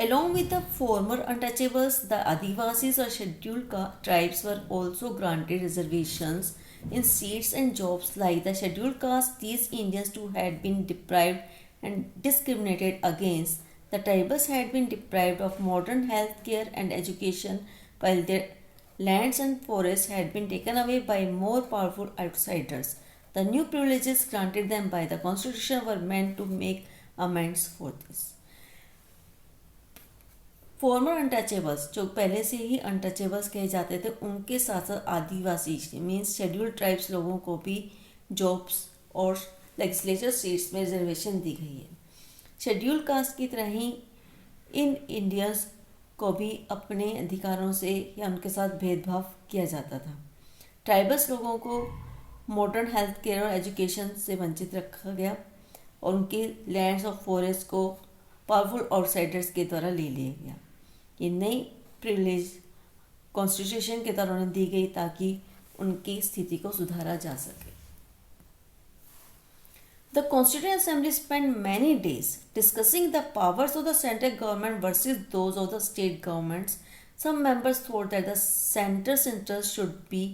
Along with the former untouchables, the Adivasis or scheduled tribes were also granted reservations in seats and jobs. Like the scheduled caste, these Indians too had been deprived and discriminated against. The tribals had been deprived of modern health care and education, while their lands and forests had been taken away by more powerful outsiders. The new privileges granted them by the constitution were meant to make amends for this. Farmer untouchables, जो पहले से ही untouchables कहे जाते थे, उनके साथ साथ आदिवासी means scheduled tribes लोगों को भी जॉब्स और लेजिस्लेचर सीट्स में रिजर्वेशन दी गई है। शेड्यूल्ड कास्ट की तरह ही इन इंडियंस को भी अपने अधिकारों से या उनके साथ भेदभाव किया जाता था। ट्राइबल्स लोगों को मॉडर्न हेल्थ केयर और एजुकेशन से वंचित रखा गया और उनके लैंड्स और फॉरेस्ट को पावरफुल आउटसाइडर्स के द्वारा ले लिया गया। ये नई प्रिविलेज कॉन्स्टिट्यूशन के द्वारा उन्हें दी गई ताकि उनकी स्थिति को सुधारा जा सके। The Constituent Assembly spent many days discussing the powers of the central government versus those of the state governments. Some members thought that the center's interest should be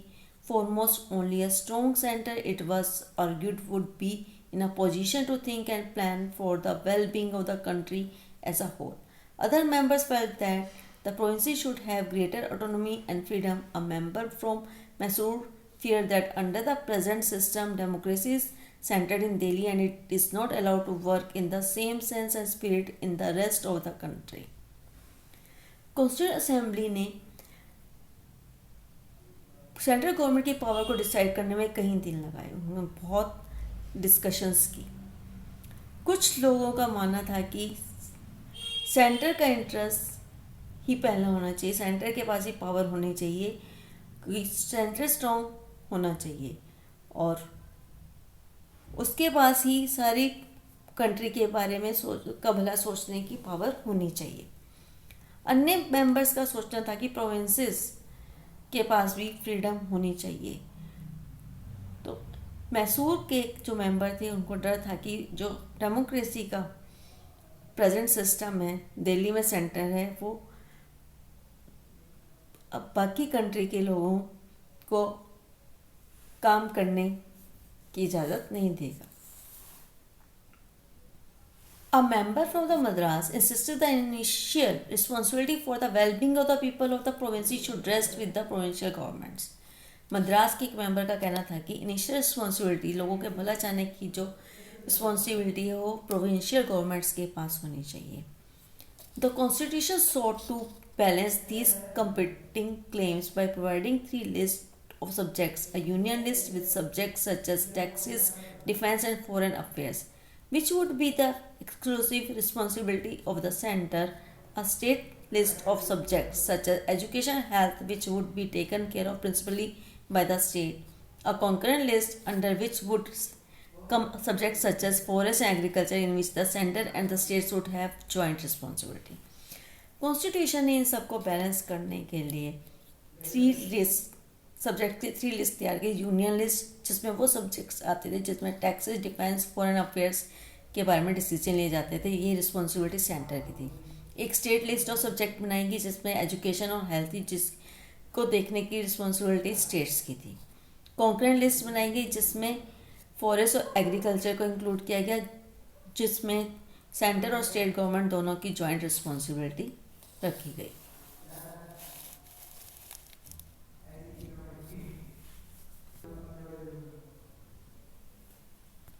foremost. Only a strong center, it was argued, would be in a position to think and plan for the well-being of the country as a whole. Other members felt that the provinces should have greater autonomy and freedom. A member from Mysore feared that under the present system, democracy is centered in Delhi and it is not allowed to work in the same sense and spirit in the rest of the country. Constituent Assembly ने central government की power को decide करने में कई दिन लगाए। उन्होंने बहुत डिस्कशंस की। कुछ लोगों का मानना था कि सेंटर का इंटरेस्ट ही पहला होना चाहिए, सेंटर के पास ही पावर होनी चाहिए, कि सेंटर स्ट्रॉन्ग होना चाहिए और उसके पास ही सारी कंट्री के बारे में का भला सोचने की पावर होनी चाहिए। अन्य मेंबर्स का सोचना था कि प्रोविंसेस के पास भी फ्रीडम होनी चाहिए। तो मैसूर के जो मेंबर थे उनको डर था कि जो डेमोक्रेसी का प्रेजेंट सिस्टम है, दिल्ली में सेंटर है, वो अब बाकी कंट्री के लोगों को काम करने की इजाज़त नहीं देगा। A member from the Madras insisted the initial responsibility for the well-being of the people of the province should rest with the provincial governments. Madras के एक मेंबर का कहना था कि इनिशियल रिस्पॉन्सिबिलिटी, लोगों के भला चाहने की जो रिस्पॉन्सिबिलिटी है वो प्रोविंशियल गवर्नमेंट्स के पास होनी चाहिए। The constitution sought to balance these competing claims by providing 3 lists of subjects: a union list with subjects such as taxes, defense and foreign affairs, which would be the exclusive responsibility of the center; a state list of subjects such as education and health, which would be taken care of principally by the state; a concurrent list under which would come subjects such as forest and agriculture, in which the center and the states would have joint responsibility. Constitution ने इन सबको balance करने के लिए 3 list subject की 3 list तैयार की। Union list, जिसमें वो सब्जेक्ट्स आते थे जिसमें टैक्सेस, डिफेंस, फॉरेन अफेयर्स के बारे में डिसीजन लिए जाते थे, ये रिस्पॉन्सिबिलिटी सेंटर की थी। एक स्टेट लिस्ट ऑफ सब्जेक्ट बनाएगी जिसमें एजुकेशन और हेल्थ जिसको देखने की रिस्पॉन्सिबिलिटी स्टेट्स की थी। कॉन्करेंट लिस्ट बनाएगी जिसमें फॉरेस्ट और एग्रीकल्चर को इंक्लूड किया गया, जिसमें सेंटर और स्टेट गवर्नमेंट दोनों की जॉइंट रिस्पॉन्सिबिलिटी रखी गई।